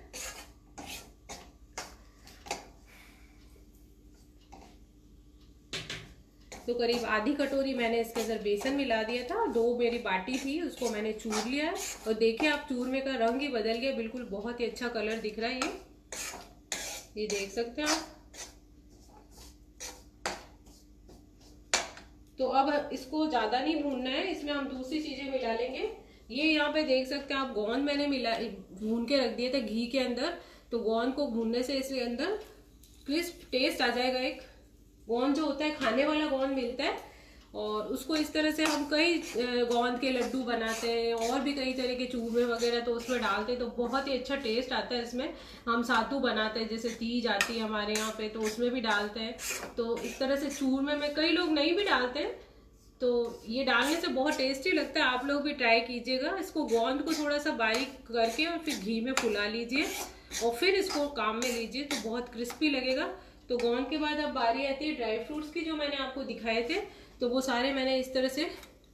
तो करीब आधी कटोरी मैंने इसके अंदर बेसन मिला दिया था। 2 मेरी बाटी थी उसको मैंने चूर लिया है और देखिए आप चूरमे का रंग ही बदल गया, बिल्कुल बहुत ही अच्छा कलर दिख रहा है ये देख सकते हैं आप। तो अब इसको ज्यादा नहीं भूनना है, इसमें हम दूसरी चीजें मिला लेंगे। ये यहाँ पे देख सकते हैं आप, गोंद मैंने भून के रख दिया था घी के अंदर। तो गोंद को भूनने से इसके अंदर क्रिस्प टेस्ट आ जाएगा। एक गोंद जो होता है खाने वाला गोंद मिलता है और उसको इस तरह से हम कई गोंद के लड्डू बनाते हैं और भी कई तरह के चूरमे वगैरह तो उसमें डालते हैं तो बहुत ही अच्छा टेस्ट आता है इसमें। हम सातू बनाते हैं, जैसे तीज आती है हमारे यहाँ पे तो उसमें भी डालते हैं। तो इस तरह से चूरमे में कई लोग नहीं भी डालते हैं, तो ये डालने से बहुत टेस्टी लगता है। आप लोग भी ट्राई कीजिएगा। इसको गोंद को थोड़ा सा बारीक करके और फिर घी में फुला लीजिए और फिर इसको काम में लीजिए तो बहुत क्रिस्पी लगेगा। तो गोंद के बाद अब बारी आती है ड्राई फ्रूट्स की, जो मैंने आपको दिखाए थे। तो वो सारे मैंने इस तरह से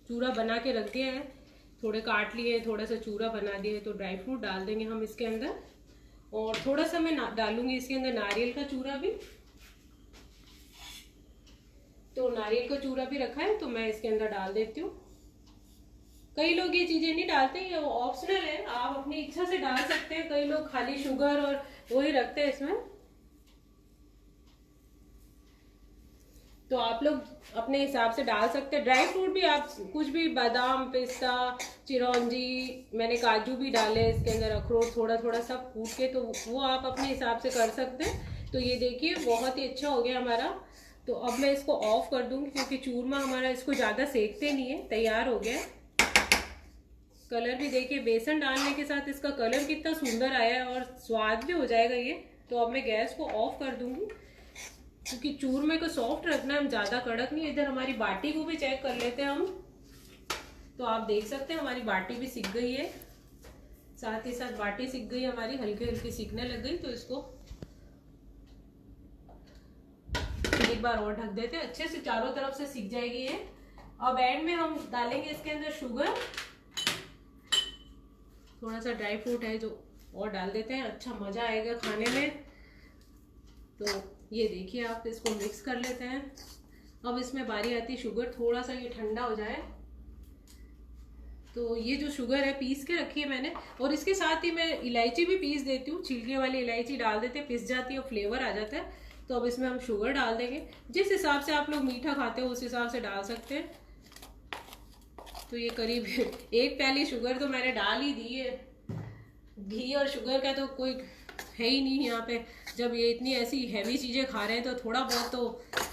चूरा बना के रख दिया है, थोड़े काट लिए, थोड़ा सा चूरा बना दिया है। तो ड्राई फ्रूट डाल देंगे हम इसके अंदर और थोड़ा सा मैं डालूंगी इसके अंदर नारियल का चूरा भी। तो नारियल का चूरा भी रखा है तो मैं इसके अंदर डाल देती हूँ। कई लोग ये चीजें नहीं डालते, ये ऑप्शनल है, आप अपनी इच्छा से डाल सकते हैं। कई लोग खाली शुगर और वही रखते हैं इसमें। तो आप लोग अपने हिसाब से डाल सकते हैं। ड्राई फ्रूट भी आप कुछ भी, बादाम, पिस्ता, चिरौंजी, मैंने काजू भी डाले इसके अंदर, अखरोट थोड़ा थोड़ा सब कूट के, तो वो आप अपने हिसाब से कर सकते हैं। तो ये देखिए बहुत ही अच्छा हो गया हमारा। तो अब मैं इसको ऑफ कर दूंगी क्योंकि चूरमा हमारा इसको ज़्यादा सेकते नहीं है, तैयार हो गया है। कलर भी देखिए, बेसन डालने के साथ इसका कलर कितना सुंदर आया है और स्वाद भी हो जाएगा ये। तो अब मैं गैस को ऑफ कर दूंगी क्योंकि चूरमे को सॉफ्ट रखना है, हम ज़्यादा कड़क नहीं। इधर हमारी बाटी को भी चेक कर लेते हैं हम। तो आप देख सकते हैं हमारी बाटी भी सिक गई है, साथ ही साथ बाटी सिक गई हमारी, हल्की हल्की सिकने लग गई। तो इसको एक बार और ढक देते हैं, अच्छे से चारों तरफ से सिक जाएगी ये। अब एंड में हम डालेंगे इसके अंदर शुगर, थोड़ा सा ड्राई फ्रूट है जो और डाल देते हैं, अच्छा मजा आएगा खाने में। तो ये देखिए आप, इसको मिक्स कर लेते हैं। अब इसमें बारी आती है शुगर, थोड़ा सा ये ठंडा हो जाए। तो ये जो शुगर है पीस के रखी है मैंने, और इसके साथ ही मैं इलायची भी पीस देती हूँ, छिलके वाली इलायची डाल देते हैं, पिस जाती है और फ्लेवर आ जाता है। तो अब इसमें हम शुगर डाल देंगे, जिस हिसाब से आप लोग मीठा खाते हो उस हिसाब से डाल सकते हैं। तो ये करीब 1 प्याली शुगर तो मैंने डाल ही दी है। घी और शुगर का तो कोई है ही नहीं यहाँ पे। जब ये इतनी ऐसी हैवी चीज़ें खा रहे हैं तो थोड़ा बहुत तो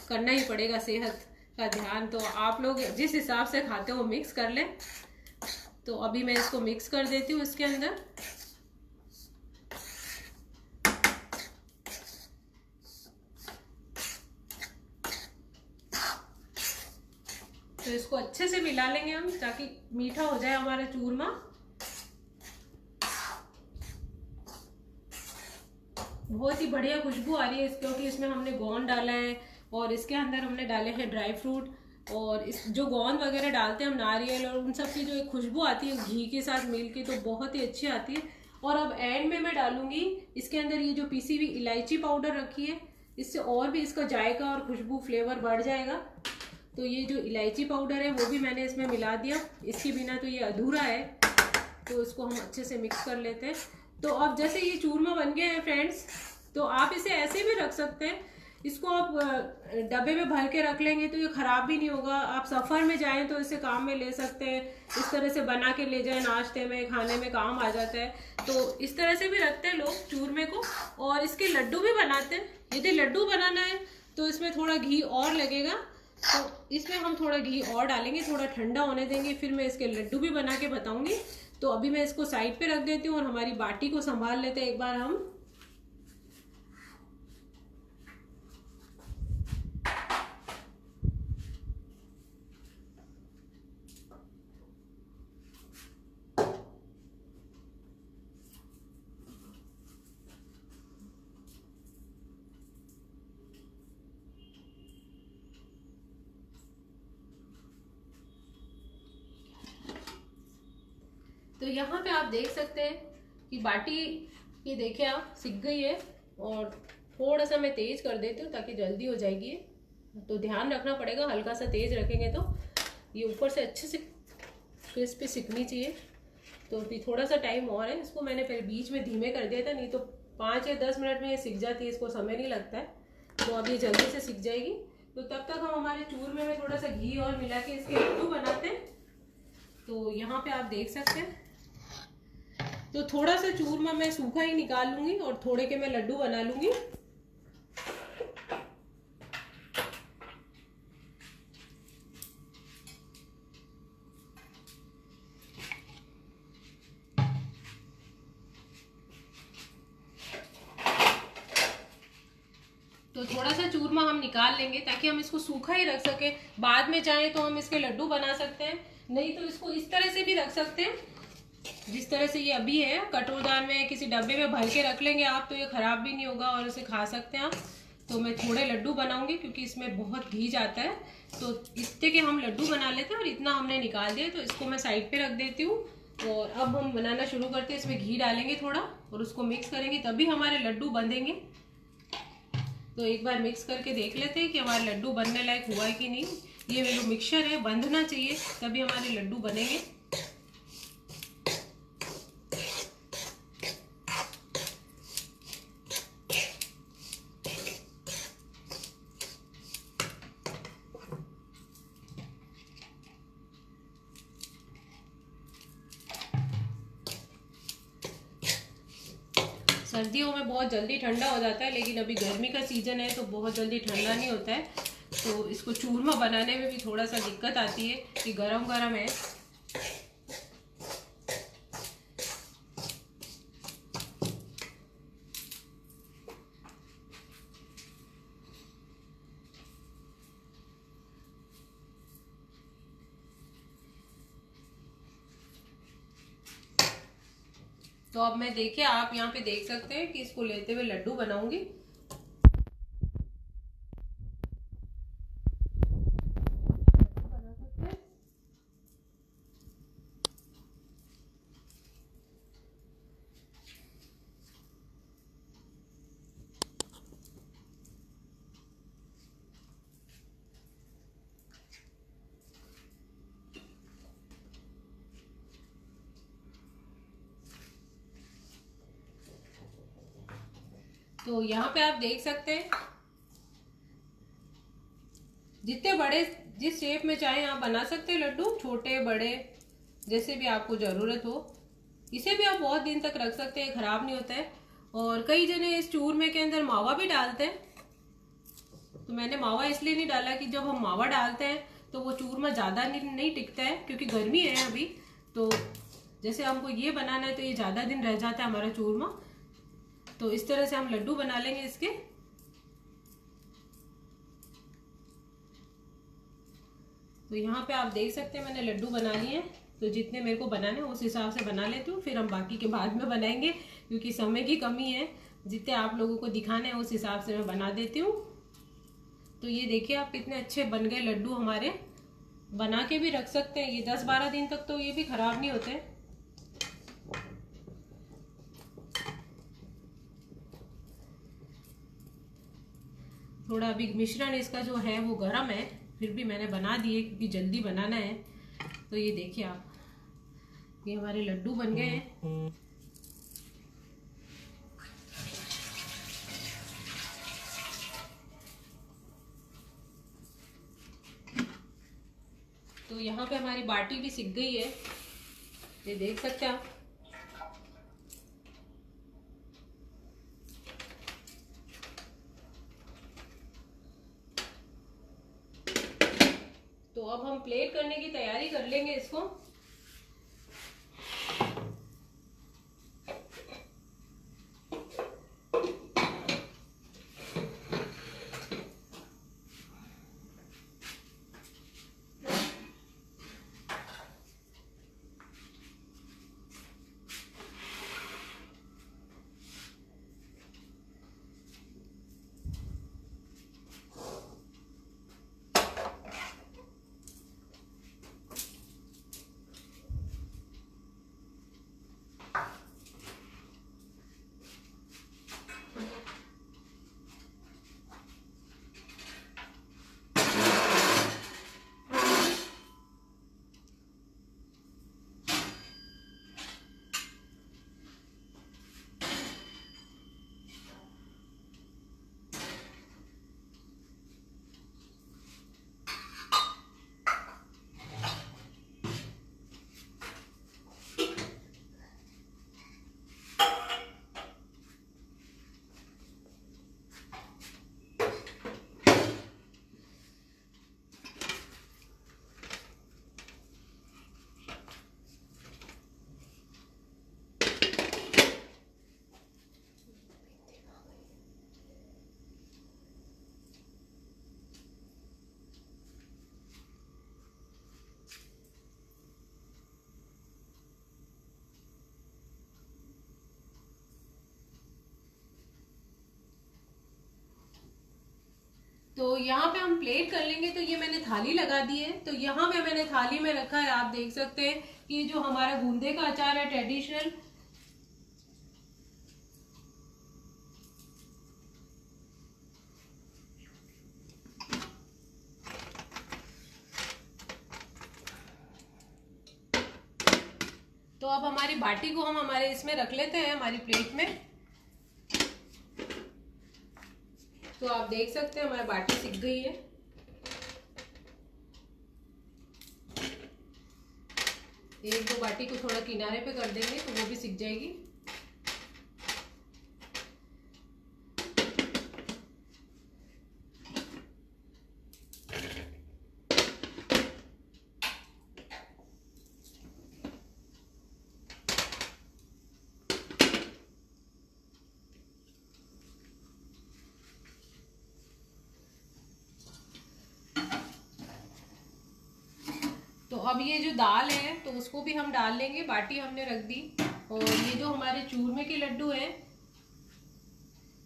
करना ही पड़ेगा सेहत का ध्यान। तो आप लोग जिस हिसाब से खाते हो मिक्स कर लें। तो अभी मैं इसको मिक्स कर देती हूँ इसके अंदर। तो इसको अच्छे से मिला लेंगे हम ताकि मीठा हो जाए हमारा चूरमा। बहुत ही बढ़िया खुशबू आ रही है क्योंकि इसमें हमने गोंद डाला है और इसके अंदर हमने डाले हैं ड्राई फ्रूट। और इस जो गोंद वगैरह डालते हैं हम, नारियल और उन सब की जो एक खुशबू आती है घी के साथ मिल के, तो बहुत ही अच्छी आती है। और अब एंड में मैं डालूंगी इसके अंदर ये जो पीसी हुई इलायची पाउडर रखी है, इससे और भी इसका जायका और खुशबू फ्लेवर बढ़ जाएगा। तो ये जो इलायची पाउडर है वो भी मैंने इसमें मिला दिया, इसके बिना तो ये अधूरा है। तो इसको हम अच्छे से मिक्स कर लेते हैं। तो अब जैसे ये चूरमा बन गया है फ्रेंड्स, तो आप इसे ऐसे भी रख सकते हैं। इसको आप डब्बे में भर के रख लेंगे तो ये ख़राब भी नहीं होगा। आप सफ़र में जाएं तो इसे काम में ले सकते हैं। इस तरह से बना के ले जाएं, नाश्ते में खाने में काम आ जाता है। तो इस तरह से भी रखते हैं लोग चूरमे को। और इसके लड्डू भी बनाते हैं। यदि लड्डू बनाना है तो इसमें थोड़ा घी और लगेगा, तो इसमें हम थोड़ा घी और डालेंगे, थोड़ा ठंडा होने देंगे, फिर मैं इसके लड्डू भी बना के बताऊंगी। तो अभी मैं इसको साइड पे रख देती हूँ और हमारी बाटी को संभाल लेते हैं एक बार हम। तो यहाँ पे आप देख सकते हैं कि बाटी ये देखिए आप सिक गई है। और थोड़ा सा मैं तेज कर देती हूँ ताकि जल्दी हो जाएगी। तो ध्यान रखना पड़ेगा, हल्का सा तेज रखेंगे तो ये ऊपर से अच्छे से क्रिस्पी सिकनी चाहिए। तो अभी थोड़ा सा टाइम और है। इसको मैंने पहले बीच में धीमे कर दिया था, नहीं तो 5 या 10 मिनट में ये सिक जाती है, इसको समय नहीं लगता है। तो अब ये जल्दी से सिक जाएगी। तो तब तक हम हमारे चूरमे में थोड़ा सा घी और मिला के इसके लड्डू बनाते हैं। तो यहाँ पे आप देख सकते हैं। तो थोड़ा सा चूरमा मैं सूखा ही निकाल लूंगी और थोड़े के मैं लड्डू बना लूंगी। तो थोड़ा सा चूरमा हम निकाल लेंगे ताकि हम इसको सूखा ही रख सके। बाद में चाहें तो हम इसके लड्डू बना सकते हैं, नहीं तो इसको इस तरह से भी रख सकते हैं जिस तरह से ये अभी है। कटोरदान में किसी डब्बे में भर के रख लेंगे आप तो ये खराब भी नहीं होगा और इसे खा सकते हैं आप। तो मैं थोड़े लड्डू बनाऊंगी क्योंकि इसमें बहुत घी जाता है। तो इतने के हम लड्डू बना लेते हैं और इतना हमने निकाल दिया। तो इसको मैं साइड पे रख देती हूँ और अब हम बनाना शुरू करते हैं। इसमें घी डालेंगे थोड़ा और उसको मिक्स करेंगे, तभी हमारे लड्डू बंधेंगे। तो एक बार मिक्स करके देख लेते हैं कि हमारे लड्डू बनने लायक हुआ है कि नहीं। ये जो मिक्सचर है बंधना चाहिए तभी हमारे लड्डू बनेंगे। सर्दियों में बहुत जल्दी ठंडा हो जाता है, लेकिन अभी गर्मी का सीजन है तो बहुत जल्दी ठंडा नहीं होता है। तो इसको चूरमा बनाने में भी थोड़ा सा दिक्कत आती है कि गरम गरम है। तो अब मैं देखिए आप यहाँ पे देख सकते हैं कि इसको लेते हुए लड्डू बनाऊंगी। तो यहाँ पे आप देख सकते हैं जितने बड़े जिस शेप में चाहे आप बना सकते हैं लड्डू, छोटे बड़े जैसे भी आपको ज़रूरत हो। इसे भी आप बहुत दिन तक रख सकते हैं, खराब नहीं होता है। और कई जने इस चूरमे के अंदर मावा भी डालते हैं, तो मैंने मावा इसलिए नहीं डाला कि जब हम मावा डालते हैं तो वो चूरमा ज़्यादा नहीं टिकता है, क्योंकि गर्मी है अभी। तो जैसे हमको ये बनाना है तो ये ज़्यादा दिन रह जाता है हमारा चूरमा। तो इस तरह से हम लड्डू बना लेंगे इसके। तो यहाँ पे आप देख सकते हैं मैंने लड्डू बना लिए हैं। तो जितने मेरे को बनाने उस हिसाब से बना लेती हूँ, फिर हम बाकी के बाद में बनाएंगे क्योंकि समय की कमी है। जितने आप लोगों को दिखाने हैं उस हिसाब से मैं बना देती हूँ। तो ये देखिए आप कितने अच्छे बन गए लड्डू हमारे। बना के भी रख सकते हैं, ये 10-12 दिन तक तो ये भी खराब नहीं होते। थोड़ा अभी मिश्रण इसका जो है वो गर्म है, फिर भी मैंने बना दिए क्योंकि जल्दी बनाना है। तो ये देखिए आप, ये हमारे लड्डू बन गए हैं। तो यहाँ पे हमारी बाटी भी सिक गई है, ये देख सकते हैं आप। तो अब हम प्लेट करने की तैयारी कर लेंगे इसको। तो यहाँ पे हम प्लेट कर लेंगे। तो ये मैंने थाली लगा दी है। तो यहाँ पे मैंने थाली में रखा है, आप देख सकते हैं कि जो हमारा गूंदे का अचार है ट्रेडिशनल। तो अब हमारी बाटी को हम हमारे इसमें रख लेते हैं, हमारी प्लेट में। तो आप देख सकते हैं हमारी बाटी सिक गई है। एक दो बाटी को थोड़ा किनारे पे कर देंगे तो वो भी सिक जाएगी। तो अब ये जो दाल है तो उसको भी हम डाल लेंगे। बाटी हमने रख दी। और ये जो हमारे चूरमे के लड्डू हैं,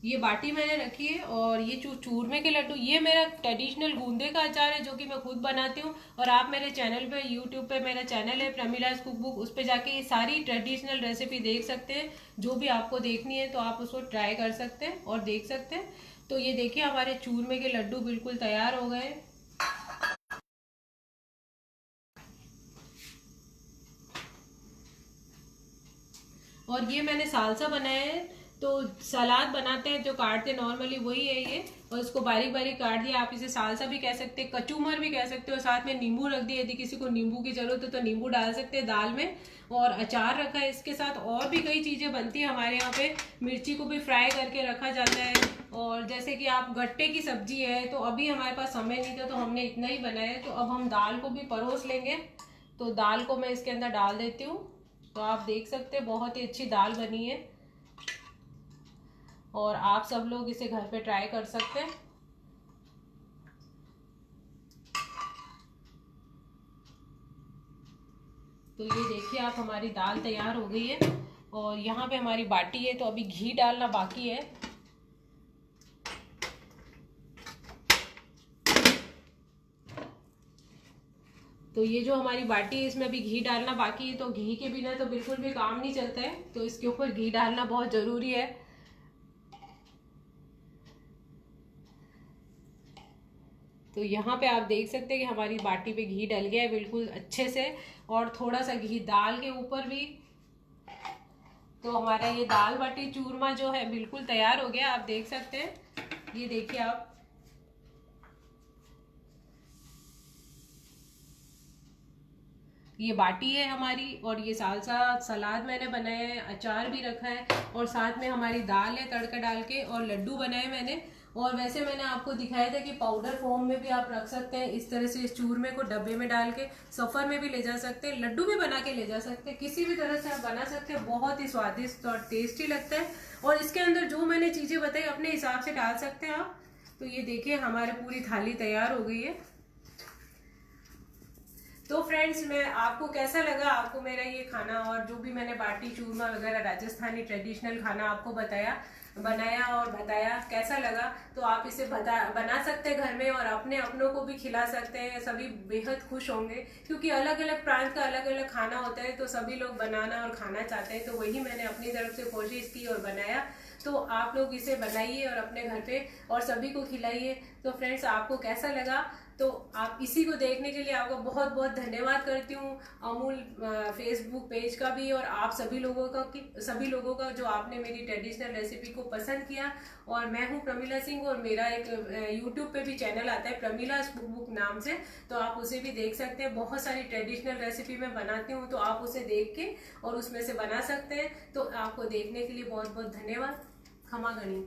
ये बाटी मैंने रखी है। और ये चूरमे के लड्डू, ये मेरा ट्रेडिशनल गूंदे का अचार है जो कि मैं खुद बनाती हूँ। और आप मेरे चैनल पे, यूट्यूब पे मेरा चैनल है प्रमिलास कुक बुक, उस पर जाके ये सारी ट्रेडिशनल रेसिपी देख सकते हैं। जो भी आपको देखनी है तो आप उसको ट्राई कर सकते हैं और देख सकते हैं। तो ये देखिए हमारे चूरमे के लड्डू बिल्कुल तैयार हो गए। और ये मैंने सालसा बनाया है। तो सलाद बनाते हैं जो काटते नॉर्मली वही है ये, और इसको बारीक बारीक काट दिया। आप इसे सालसा भी कह सकते हैं, कचूमर भी कह सकते हो। साथ में नींबू रख दिया, यदि किसी को नींबू की जरूरत है तो नींबू डाल सकते हैं दाल में। और अचार रखा है इसके साथ। और भी कई चीज़ें बनती है हमारे यहाँ पे। मिर्ची को भी फ्राई करके रखा जाता है। और जैसे कि आप गट्टे की सब्जी है, तो अभी हमारे पास समय नहीं था तो हमने इतना ही बनाया। तो अब हम दाल को भी परोस लेंगे। तो दाल को मैं इसके अंदर डाल देती हूँ। तो आप देख सकते हैं बहुत ही अच्छी दाल बनी है, और आप सब लोग इसे घर पे ट्राई कर सकते हैं। तो ये देखिए आप, हमारी दाल तैयार हो गई है। और यहाँ पे हमारी बाटी है, तो अभी घी डालना बाकी है। तो ये जो हमारी बाटी है इसमें अभी घी डालना बाकी है। तो घी के बिना तो बिल्कुल भी काम नहीं चलता है, तो इसके ऊपर घी डालना बहुत जरूरी है। तो यहाँ पे आप देख सकते हैं कि हमारी बाटी पे घी डल गया है बिल्कुल अच्छे से, और थोड़ा सा घी दाल के ऊपर भी। तो हमारा ये दाल बाटी चूरमा जो है बिल्कुल तैयार हो गया, आप देख सकते हैं। ये देखिए आप, ये बाटी है हमारी, और ये सालसा सलाद मैंने बनाया है, अचार भी रखा है, और साथ में हमारी दाल है तड़का डाल के, और लड्डू बनाए मैंने। और वैसे मैंने आपको दिखाया था कि पाउडर फॉर्म में भी आप रख सकते हैं। इस तरह से इस चूरमे को डब्बे में डाल के सफ़र में भी ले जा सकते हैं, लड्डू भी बना के ले जा सकते हैं। किसी भी तरह से आप बना सकते हैं, बहुत ही स्वादिष्ट और टेस्टी लगता है। और इसके अंदर जो मैंने चीज़ें बताई अपने हिसाब से डाल सकते हैं आप। तो ये देखिए हमारी पूरी थाली तैयार हो गई है। तो फ्रेंड्स, मैं आपको कैसा लगा, आपको मेरा ये खाना, और जो भी मैंने बाटी चूरमा वगैरह राजस्थानी ट्रेडिशनल खाना आपको बनाया और बताया, कैसा लगा? तो आप इसे बना सकते हैं घर में, और अपने अपनों को भी खिला सकते हैं। सभी बेहद खुश होंगे, क्योंकि अलग अलग प्रांत का अलग अलग खाना होता है, तो सभी लोग बनाना और खाना चाहते हैं। तो वही मैंने अपनी तरफ से कोशिश की और बनाया। तो आप लोग इसे बनाइए और अपने घर पे और सभी को खिलाइए। तो फ्रेंड्स, आपको कैसा लगा? तो आप इसी को देखने के लिए आपका बहुत बहुत धन्यवाद करती हूँ। अमूल फेसबुक पेज का भी, और आप सभी लोगों का जो आपने मेरी ट्रेडिशनल रेसिपी को पसंद किया। और मैं हूँ प्रमिला सिंह, और मेरा एक यूट्यूब पे भी चैनल आता है प्रमिला कुक बुक नाम से, तो आप उसे भी देख सकते हैं। बहुत सारी ट्रेडिशनल रेसिपी मैं बनाती हूँ, तो आप उसे देख के और उसमें से बना सकते हैं। तो आपको देखने के लिए बहुत बहुत धन्यवाद। खमा गणी।